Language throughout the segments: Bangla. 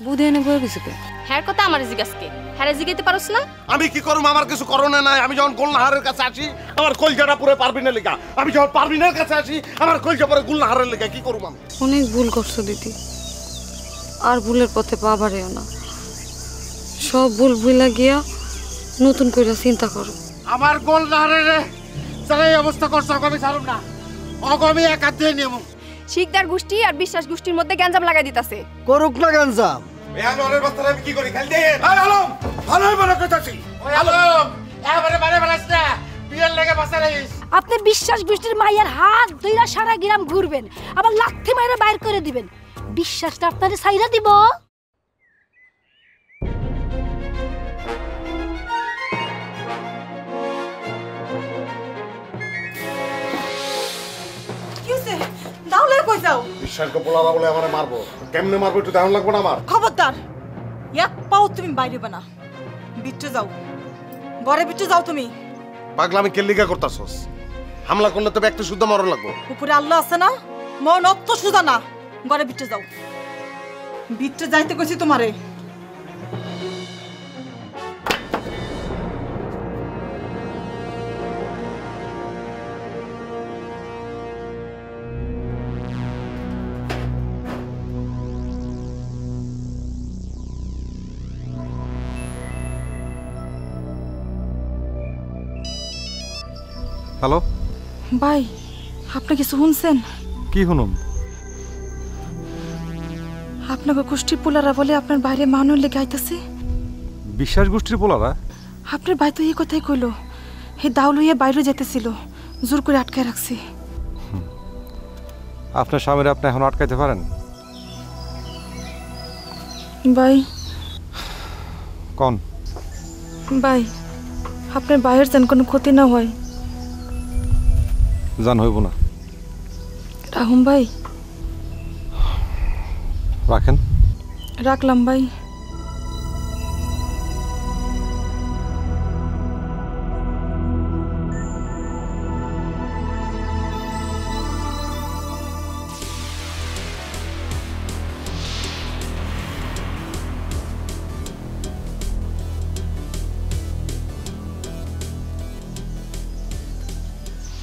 বুধে এনে বয়ে গেছে কে? হ্যাঁ কথা আমার জিজ্ঞাসকে হ্যাঁ জিগাইতে পারোস না? আমি কি করবো? আমার কিছু করণে নাই। আমি যখন গুলনাহারের কাছে আসি আমার কলজাটা পুরো পারবিনের লেগা, আমি যখন পারবিনের কাছে আসি আমার কলজা পরে গুলনাহারের লেগা। কি করবো আমি? অনেক ভুল করছো দিদি, আর ভুলের পথে পা বাড়িও না। সব ভুল ভুলা গিয়া নতুন করে চিন্তা করো। আমার গুলনাহারের যারা এই অবস্থা করছে আমি ছাড়ুম না, অগমি একা দিয়ে নিয়ম। শিকদার গোষ্ঠী আর বিশ্বাস গোষ্ঠীর মধ্যে গ্যাঞ্জাম লাগাই দিতাছে। করুক না গ্যাঞ্জাম। এই আনোয়ারের বাচ্চারা আমি কি করি? খেল দিয়ে আয় আলম, ভালোই ভালো কথাছি। ওই আলম এবারে মারে ফেলাস না, বিয়ের লেগে বাঁচা রইস। আপনি বিশ্বাস গোষ্ঠীর মাইয়ার হাত ধইরা সারা গ্রাম ঘুরবেন, আবার লাথি মাইরা বাইর করে দিবেন। বিশ্বাসটা আপনারে ছাইরা দিব। কিসে দাওলে কই যাও? বিশ্বাসকে পোলারা বলে আমারে মারবো, কেমনে মারবো একটু ধারণ লাগবে না আমার? খবরদার, এক পাও তুমি বাইরে বানা। বিট্টু যাও, ঘরে বিট্টু যাও তুমি। পাগলামি কেলিকা করতাছস? হামলা করলে তো ব্যক্তি শুদ্ধ মরণ লাগবো। উপরে আল্লাহ আছে না, মন অত সুজা না। ঘরে বিট্টু যাও, বিট্টু যাইতে কইছি তোমারে। হ্যালো ভাই, আপনি কিছু শুনছেন? কি শুনুম? আপনাকে গোষ্ঠীর পোলারা বলে আপনার বাইরে মানুষ লেগে আইতাছে। বিশ্বাস গোষ্ঠীর পোলারা? আপনার ভাই তো এই কথাই কইলো, হে দাও লইয়া বাইরে যেতেছিল, জোর করে আটকায় রাখছি। আপনার স্বামীরা আপনি এখন আটকাইতে পারেন? ভাই কোন ভাই, আপনার বাইরের যেন কোনো ক্ষতি না হয়। জান হইব না। রাহুম ভাই। রাখেন। রাখলাম ভাই।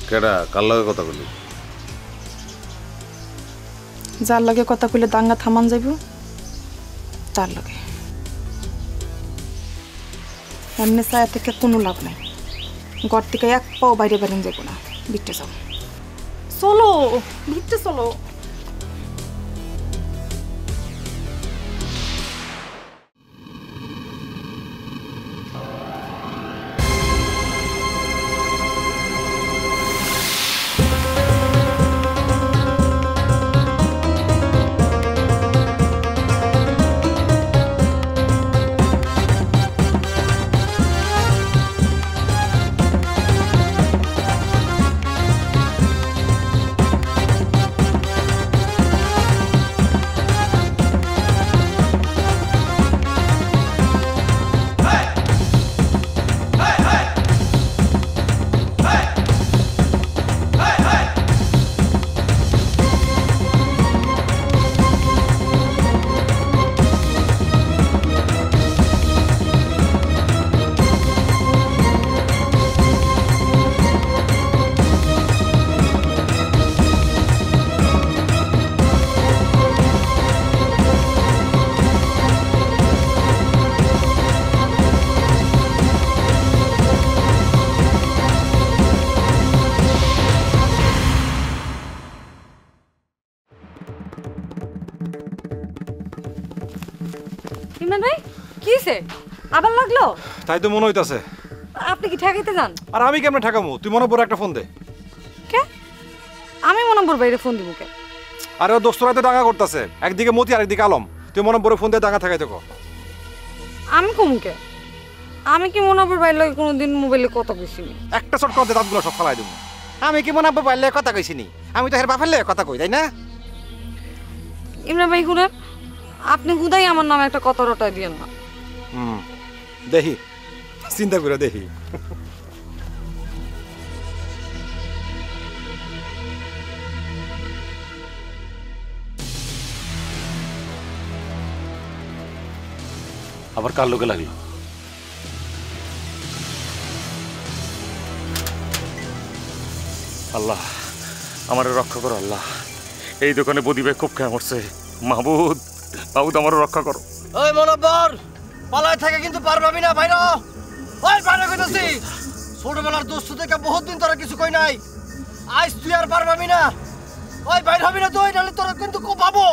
কেডা কার লগে কথা বলি? যার লগে কথা কইলে দাঙ্গা থামান যাইব তার লগে। এমনি ছায়া থেকে কোনো লাভ নাই। ঘর থেকে এক পাও বাইরে বেরেন যাইব না। বিট্টু যাও, চলো বিট্টু চলো। ইমরান ভাই কি হইছে? আবার লাগলো? তাই তো মনে হইতাছে। আপনি কি ঠেকাইতে যান? আর আমি কেমনে ঠেকামু? তুই মনে পড়ে একটা ফোন দে। কে? আমি মনে নম্বর বাইরে ফোন দিব কে? আরে ও দোস্তরা তো দাঙ্গা করতেছে, একদিকে মতি আর একদিকে আলম। তুই মনে পড়ে ফোন দিয়ে দাঙ্গা ঠেকাইতে কো। আমি কমুকে? আমি কি মনে নম্বর বাইরে লাগে কোনোদিন মোবাইলে কথা কইছিনি? একটা শট করতে দাঁতগুলো সব ফালাই দেবো। আমি কি মনে নম্বর বাইরে কথা কইছিনি? আমি তো হের বাপের লগে কথা কই, তাই না? ইমরান ভাই শুনেন, আপনি হুদাই আমার নামে একটা কথা রটাই দিয়েন না। দেখি, চিন্তা করে দেখি। আবার কার লোকে লাগলো? আল্লাহ আমারে রক্ষা করো আল্লাহ। এই দোকানে বদি ভাই খুব খেয়ে মরছে। মাহবুদ মাহবুদ আমারও রক্ষা করো। ওই মনোবর পালায় থাকে কিন্তু পারবাবি না ভাইরা। ওই বাইরে কইতাছি ছোটবেলার দোস্ত থেকে বহুত দিন তোরা কিছু কই নাই, আজ তুই আর পারবাবি না। ওই বাইরে হবি না তুই, নাহলে তোরা কিন্তু খুব পাবো।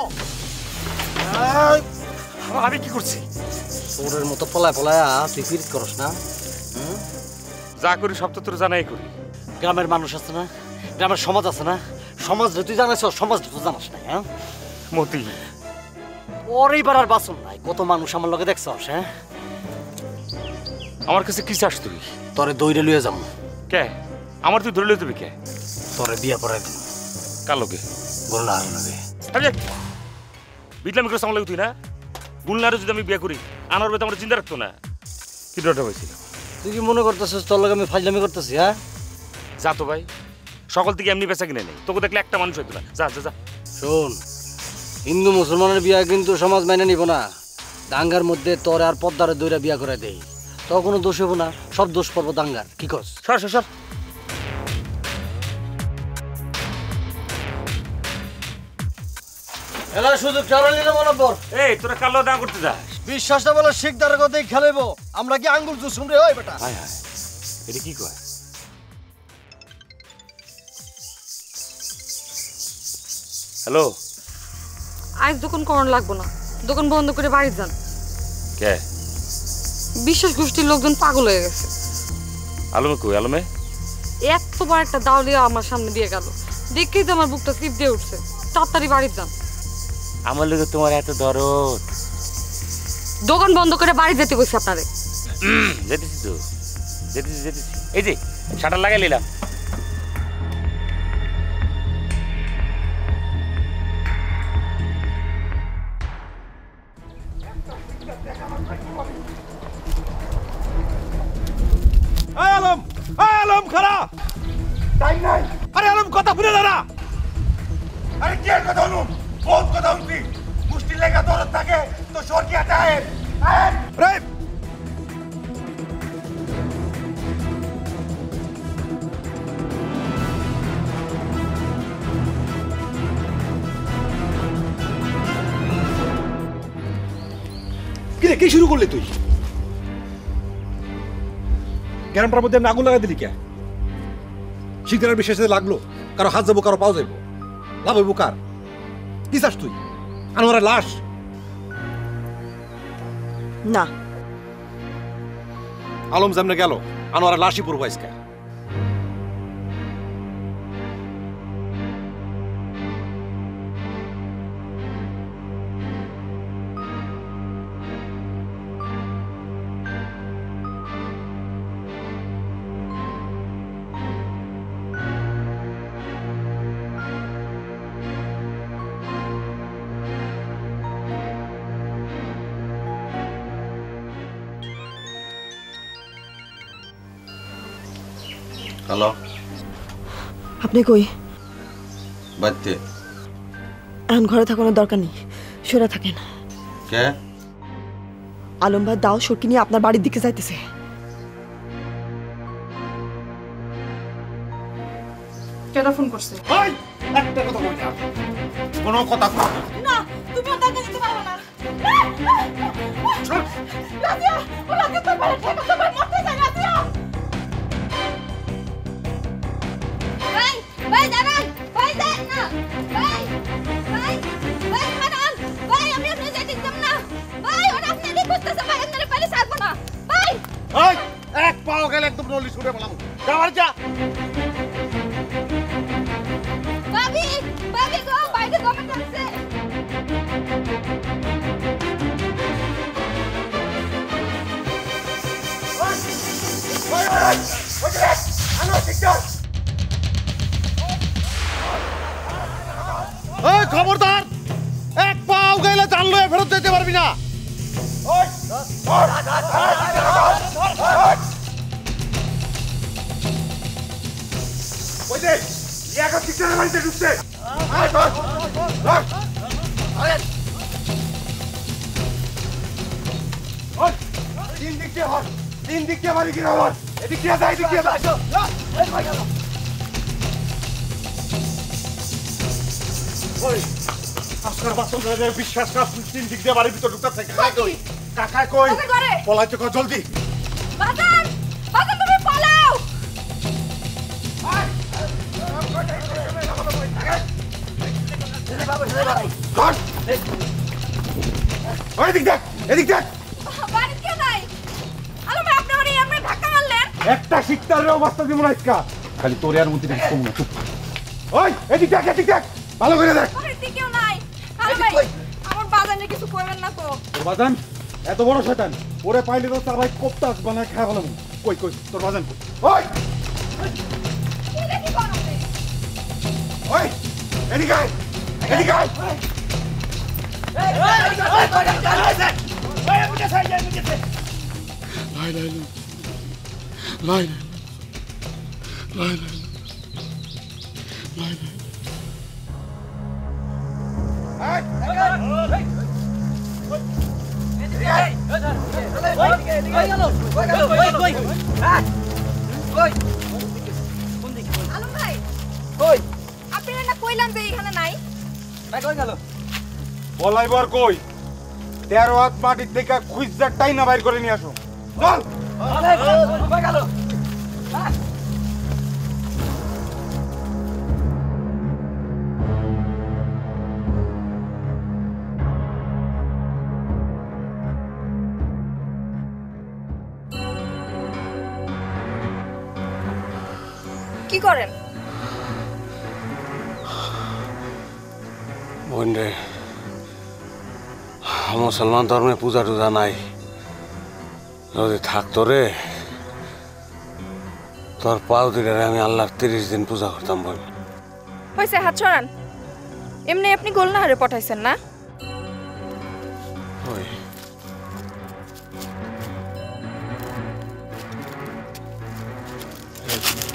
আমি কি করছি? তোরের মতো পলায় পলায় তুই ফিরিত করস না। যা করি সব তো তোর জানাই করি। গ্রামের মানুষ আছে না, গ্রামের সমাজ আছে না, সমাজ তুই জানাস, সমাজ তুই জানাস না। হ্যাঁ মতি ওর এইবার আর বাসন নাই, কত মানুষ আমার লগে দেখছস। হ্যাঁ আমার কাছে কি চাস তুই? তোরে দইরে লইয়া যাবো। কে আমার তুই ধরে লই তুমি কে? তোরে বিয়া পড়াই দেবো। কার লোকে? গোল্লা আর লগে। বিটলামি করে সামলা তুই না? গুলনারে যদি আমি বিয়ে করি আনার বেতে আমার চিন্তা রাখতো না। কি ডরটা হয়েছিল? তুই কি মনে করতেছিস তোর লগে আমি ফাজলামি করতেছি? হ্যাঁ যা তো ভাই, সকাল থেকে এমনি বেচা কিনে নেই, তোকে দেখলে একটা মানুষ হইতো না। যা যা যা। শোন, হিন্দু মুসলমানের বিয়া কিন্তু সমাজ মেনে নিব না। দাঙ্গার মধ্যে তোর আর পদ্মারে দইরা বিয়া করে দেই, তো কোনো দোষ হবো না, সব দোষ পড়বো দাঙ্গার। কি কস? সর সর সর। এলা সুযোগ চালালি না মনোবর। এই তোরা কালো না করতে যাস? বিশ্বাসটা বলে শিখদারের কথাই খেলাইবো। আমরা কি আঙ্গুল জুসুম রে? ওই বেটা হায় হায়, এটা কি কয়? হ্যালো, আজ দোকান করানো লাগবো না, দোকান বন্ধ করে বাড়ি যান। কে? বিশ্বাস গোষ্ঠীর লোকজন পাগল হয়ে গেছে। আলমে কই? আলমে এতবার একটা দাওলিয়া আমার সামনে দিয়ে গেল, দেখেই তো আমার বুকটা স্লিপ দিয়ে উঠছে। তাড়াতাড়ি বাড়ি যান। আমার লোকে তোমার এত দরদ? দোকান বন্ধ করে বাড়ি যেতে কইছি আপনারে। যেতেছি তো, যেতেছি যেতেছি। এই যে শাটার লাগাই নিলাম। আলম, আলম খারা তাই নাই। আরে আলম কথা শুনে দাঁড়া। আরে কি কথা হলো? কোন কথা হচ্ছে? মুষ্টি লেগা দরদ থাকে তো সরকিয়া যায়। রে কিরে, কি শুরু করলি তুই? গ্রামটার মধ্যে আগুন লাগাই দিলি কে? শিকদারের বিশ্বাসে লাগলো, কারো হাত যাবো, কারো পাও যাবো, লাভ হইব কার? কি চাস তুই? আনোয়ারের লাশ? না, আলম যেমনে গেল আনোয়ারের লাশই পড়বো আজকে। হ্যালো, আপনি কই? বাড়িতে। এখন ঘরে থাকানোর দরকার নেই, সরে থাকেন। কে? আলম ভাই দাও সরকি নিয়ে আপনার বাড়ির দিকে যাইতেছে। কেডা ফোন করছে? ওই একটা কথা কই না, কোনো কথা কই না, তুমি ওটা নিতে পারবে না। রাজিয়া, ওলাকে তো বাইরে থেকে তো বাইরে মরতে চাই। রাজিয়া ভাই, ভাই দাঁড়ান, ভাই দেন না, ভাই ভাই ভাই দাঁড়ান, ভাই আমি আপনার যেতে দিতাম না, ভাই ওরা আপনি কি করতেছে? ভাই আপনারা পারে ছাড়বো না, ভাই। ওই এক পাও গেলে একদম নলি ছুড়ে বলাম। যাওয়ার যা। ভাবি, ভাবি গো, বাইরে গভর্নমেন্ট আছে। ওই খবরদার, এক পাও গেলে জানলো ফেরত যেতে পারবি না। ওই যে ইয়াকা ঠিকঠাক বাড়িতে ঢুকছে। ওই তিন দিক দিয়ে হট, তিন দিক দিয়ে বাড়ি কিনা হট, এদিক দিয়ে যা, এদিক দিয়ে যা। ওই আজকাল বাসন ধরে বিশ্বাস কর, তিন দিক দিয়ে বাড়ির ভিতর ঢুকতে থাকে। কাকা কই? পলাইতে কর জলদি। বাজান বাজান তুমি পালাও। ওই দিক দেখ, এদিক দেখ। বাড়ি কে নাই? আলো ভাই আপনি ওরে এমনি ধাক্কা মারলেন। একটা শিকদারের অবস্থা দিব না আজকা। খালি তোর আর মধ্যে দেখি কম না, চুপ। ওই এদিক দেখ, এদিক দেখ, ভালো করে দেখ। বাড়িতে কেউ নাই। আলো ভাই আমার বাজানে কিছু কইবেন না তো। তোর বাজান এত বড় শয়তান, ওরে পাইলে তো তার ভাই কোপ্তা বানায় খাওয়া ভালো। কই কই তোর বাজান কই? ওই কি দেখি করতে? ওই এদিকে আয়, এদিকে আয়। আলো ভাই কই আপনি না কইলাম যে এখানে নাই। ভাই কই গেল? বলাইবার কই? 13 হাত মাটির থেকে খুঁজা টাইনা বাইর করে নিয়ে আসো। চল। কই গেল? কি করেন? বোন রে, মুসলমান ধর্মে পূজা টুজা নাই, যদি থাকতো রে তোর পাও দিলে আমি আল্লাহর 30 দিন পূজা করতাম। বোন হইছে হাত ছড়ান। এমনি আপনি গোলনাহারে পাঠাইছেন না? ওই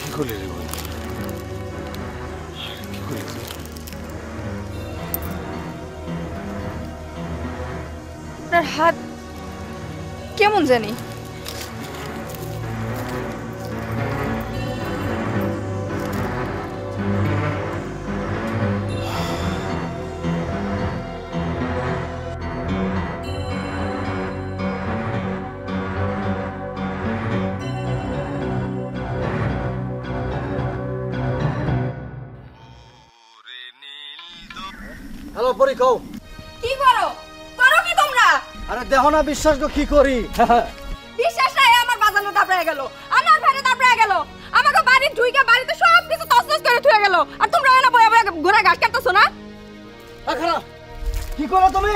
কি করলি রে বোন? কি করলি তুই? আপনার হাত কেমন জানি। হ্যালো পরি কও। কি করো? করো কি তোমরা? আরে দেখো না বিশ্বাস তো কি করি। বিশ্বাস নাই আমার বাজানো দাবড়ায় গেল। আমার ভাইরে দাবড়ায় গেল। আমাকে বাড়ি ঢুইকা বাড়িতে সব কিছু তছনছ করে থুয়ে গেল। আর তোমরা এনা বয়া বয়া ঘোড়া ঘাস কাটতেছো না? খারাপ কি করো তুমি?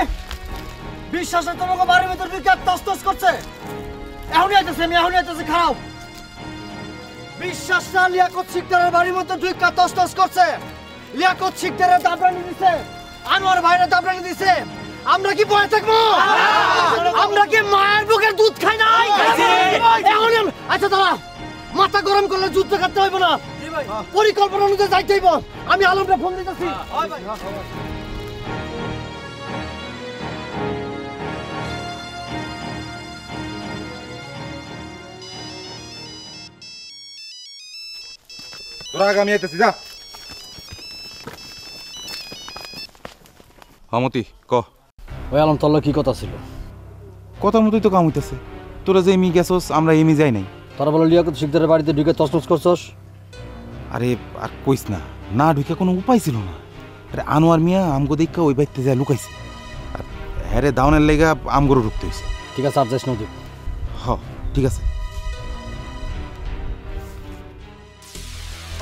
বিশ্বাসে তোমাকে বাড়ির ভিতর ঢুকে তছনছ করছে। এখনই আইতেছে, আমি এখনই আইতেছি, খারাপ। বিশ্বাসটা লিয়াকত শিকদারের বাড়ির মধ্যে ঢুকে তছনছ করছে। লিয়াকত শিকদারের দাবড়ানি দিছে, আনোয়ার ভাইয়ের দাবড়ানি দিছে। আমরা কি বয়ে থাকবো? আমরা কি মায়ের বুকের দুধ খাই নাই? আচ্ছা দাঁড়া, মাথা গরম করলে যুদ্ধ করতে হইব না, পরিকল্পনা অনুযায়ী যাইতে হইব। আমি আলমকে ফোন দিতেছি। তোরা আগে আমি আইতেছি, যা। আমতি ক ওই আলম তোর কি কথা ছিল? কথা মতোই তো কাম হইতেছে। তোরা যে এমি গেছস, আমরা এমি যাই নাই। তোরা বলে লিয়াকত শিকদারের বাড়িতে ঢুকে তছনছ করছস। আরে আর কইস না, না ঢুকে কোনো উপায় ছিল না। আরে আনোয়ার মিয়া আমগো দেখা ওই বাড়িতে যায় লুকাইছে। আর হ্যারে দাউনের লেগা আমগরও ঢুকতে হয়েছে। ঠিক আছে, আর যাস না তুই। হ ঠিক আছে।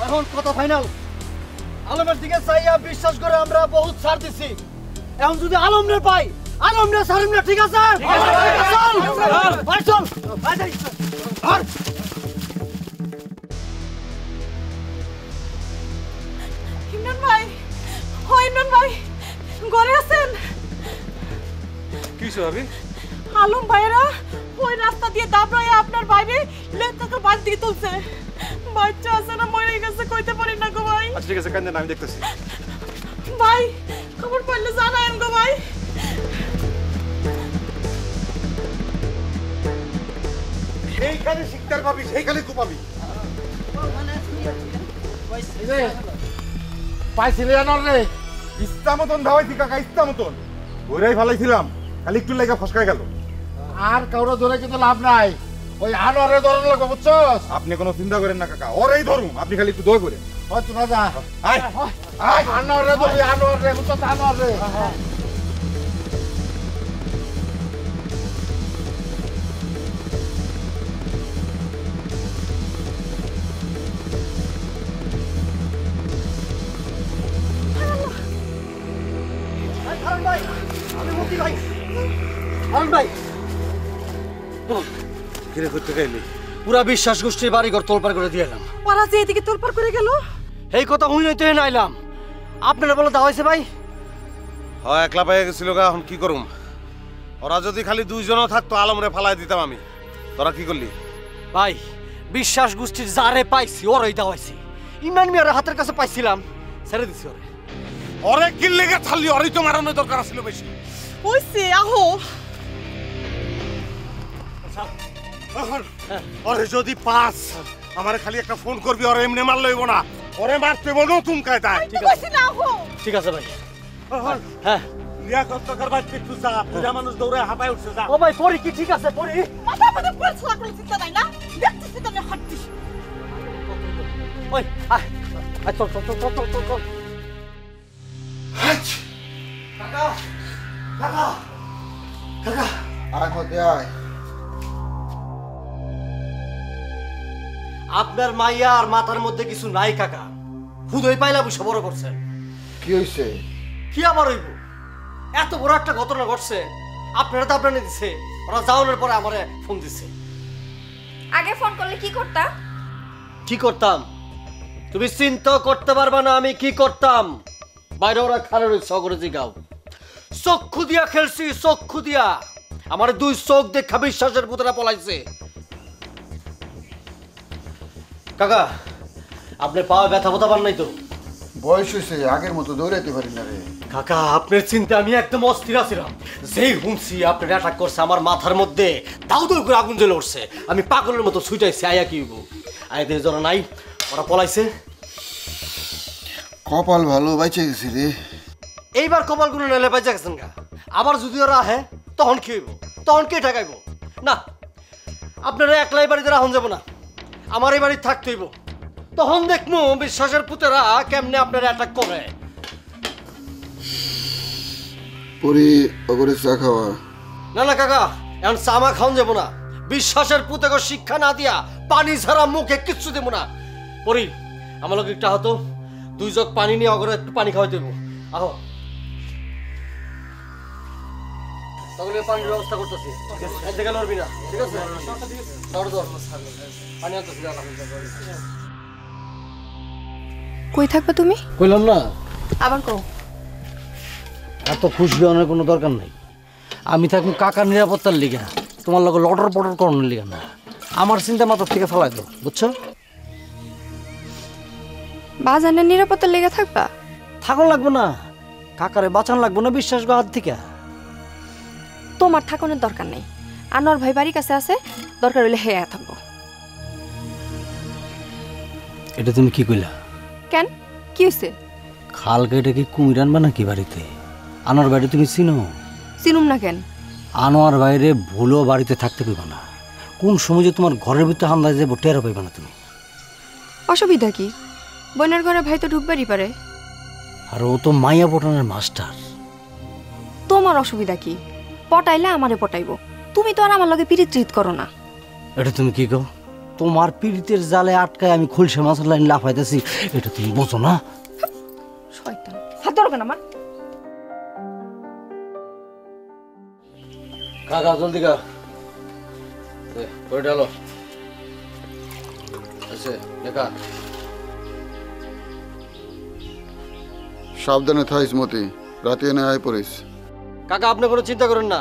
এখন কথা ফাইনাল। আলমের দিকে চাইয়া বিশ্বাস করে আমরা বহুত ছাড় দিছি। এখন যদি আলমরে পাই, আলমরে ছাড়িম না, ঠিক আছে? চল চল। ইমরান ভাই, ও ইমরান ভাই, ঘরে আছেন? কি ভাবি? আলম ভাইরা ওই রাস্তা দিয়ে দাবড়ায় আপনার বাইরে লেটাকে বাড়ি দিকে তুলছে। বাচ্চা আছে না মরে গেছে কইতে পারি না গো ভাই। আচ্ছা ঠিক আছে, কেন আমি দেখতেছি। ভাই খবর পাইলে জানায়েন গো ভাই। যেখানে শিকদার পাবি সেইখানে কুপাবি। পাইছিলে আনোয়ার রে? ইচ্ছা মতন ধাওয়াইছি কাকা, ইচ্ছা মতন ওইরাই ফালাইছিলাম, খালি একটু লেগে ফসকায় গেল। আর কাউরে ধরে কিন্তু লাভ নাই, ওই আনোয়ারে ধরন লাগবে বুঝছস? আপনি কোনো চিন্তা করেন না কাকা, ওরাই ধরুন, আপনি খালি একটু দোয়া করেন। হয়তো না যা আয় আয় আনোয়ারে ধরবি, আনোয়ারে বুঝছস? আনোয়ারে কিরে করতে গেলি? পুরা বিশ্বাস গোষ্ঠীর বাড়িঘর তোলপার করে দিয়ে এলাম। ওরা যে এদিকে তোলপাড় করে গেল। এই কথা হুই হইতে নাইলাম। আপনারা বলে দাও হয়েছে ভাই? হয় একলা পেয়ে গেছিল গা, এখন কি করুম? ওরা যদি খালি দুইজনও থাকতো আলমরে ফালাই দিতাম আমি। তোরা কি করলি? ভাই বিশ্বাস গোষ্ঠীর যারে পাইছি ওরাই দাওয়াইছি। ইমান মিয়ার হাতের কাছে পাইছিলাম, ছেড়ে দিছি ওরে। ওরে কিল লেগে ছাড়লি, ওরই তো মারানোর দরকার ছিল বেশি। ওইছে আহো। ওরে যদি পাস আমারে খালি একটা ফোন করবি, ওরে এমনি মার লইব না, ওরে মারতে বলো নতুন কায়দায়। ঠিক আছে ভাই। হ্যাঁ লিয়াকত টাকার বাইক একটু যা, পুরা মানুষ দৌড়ে হাঁপায় উঠছে যা। ও ভাই পরি কি ঠিক আছে? পরি মাথা মাথা পড়ছলা করে চিন্তা নাই না, দেখতেছিস তো না হাঁটছিস। ওই আয় আয়, চল চল চল চল চল চল। কাকা কাকা কাকা আয় মধ্যে আয়। আপনার মাইয়ার মাথার মধ্যে কিছু নাই কাকা, হুদই পাইলা বুঝে বড় করছেন। কি হইছে? কি আবার হইব? এত বড় একটা ঘটনা ঘটছে, আপনারা তো আপনারা দিছে, ওরা যাওয়ানোর পরে আমারে ফোন দিছে। আগে ফোন করলে কি করতা? কি করতাম তুমি চিন্তা করতে পারবা না আমি কি করতাম। বাইরে ওরা খারাপ করে জিগাও। চক্ষু দিয়া খেলছি, চক্ষু দিয়া। আমার দুই চোখ দেখা বিশ্বাসের পুতরা পলাইছে। কাকা আপনি পাওয়া ব্যথা বোধা পান নাই তো? বয়স হয়েছে, আগের মতো দৌড়াইতে পারি না রে। কাকা আপনার চিন্তা আমি একদম অস্থির আছিলাম। যেই হুমছি আপনার অ্যাটাক করছে, আমার মাথার মধ্যে দাউ দাউ করে আগুন জ্বলে উঠছে। আমি পাগলের মতো ছুটাইছি, আয়া কি হইব? আয়াদের জন্য নাই, ওরা পলাইছে। কপাল ভালো, বাইচে গেছি রে। এইবার কপাল গুলো নেলে বাইচা গেছেন গা। আবার যদি ওরা আহে তখন কি হইব? তখন কে ঠেকাইব? না, আপনারা একলাই বাড়িতে রাখুন যাব না, আমার এই বাড়ি থাকতে হইব। তখন দেখবো বিশ্বাসের পুতেরা কেমনে আপনারা অ্যাটাক করে। পরে ওগরে চা খাওয়া। না না কাকা, এখন চামা খাওয়ান যাবো না। বিশ্বাসের পুতেকে শিক্ষা না দিয়া পানি ছাড়া মুখে কিচ্ছু দেবো না। পরি আমার লোক একটা হতো, দুই জগ পানি নিয়ে অগরে একটু পানি খাওয়াই দেবো। আহো তাহলে পানির ব্যবস্থা করতেছি। দেখে লড়বি না, ঠিক আছে? পানি আনতেছি। কই থাকবে তুমি? কইলাম না আবার কও। এত খুশি হওয়ার কোনো দরকার নাই। আমি থাকবো কাকার নিরাপত্তার লিগে, তোমার লগে লটর পটর করানোর লিগে না। আমার চিন্তা মাথার থেকে ফেলাই দাও, বুঝছো? বাজানের নিরাপত্তার লেগে থাকবা? থাকুন লাগবো না, কাকারে বাঁচান লাগবো না বিশ্বাস হাত থেকে। তোমার থাকুনের দরকার নেই। আনোয়ার ভাই বাড়ির কাছে আছে, দরকার হইলে হেয়া থাকবো। এটা তুমি কি কইলা? কেন, কি হয়েছে? খাল কেটে কি কুমির আনবা নাকি বাড়িতে? আনোয়ার বাড়ি তুমি চিনো? চিনুম না কেন? আনোয়ার বাইরে ভুলো বাড়িতে থাকতে পাইবা না। কোন সময় যে তোমার ঘরের ভিতরে হামলায় যাবো টেরও পাইবা না তুমি। অসুবিধা কি? বোনের ঘরে ভাই তো ঢুকবারই পারে। আর ও তো মাইয়া পটানোর মাস্টার। তোমার অসুবিধা কি? পটাইলে আমারে পটাইবো। তুমি তো আর আমার লগে পিরিত ট্রিট করো না। এটা তুমি কি কও? তোমার পীড়িতের জালে আটকায় আমি খুলসে মাছের লাইন লাফাইতেছি, এটা তুমি বোঝো না? শয়তান, হাত ধরো কেন আমার? কাকা জলদি কা ডালো দেখা। সাবধানে থাইস মতি, রাতে এনে আয় পড়িস। কাকা আপনি কোনো চিন্তা করেন না,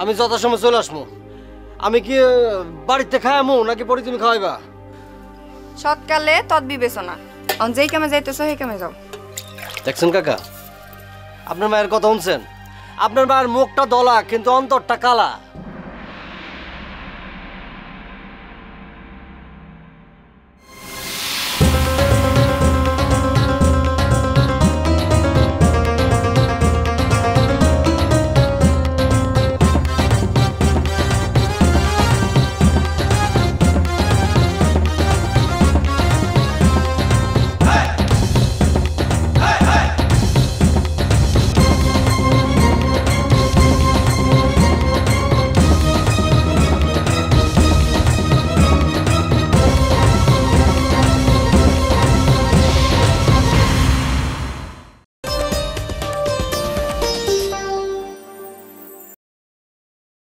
আমি যথাসময় চলে আসবো। আমি কি বাড়িতে খাইমু নাকি পরে তুমি খাওয়াইবা? সৎকালে তৎ বিবেচনা। যেই কামে যাইতেছো সেই কামে যাও। দেখছেন কাকা, আপনার মায়ের কথা শুনছেন? আপনার মায়ের মুখটা দলা কিন্তু অন্তরটা কালা।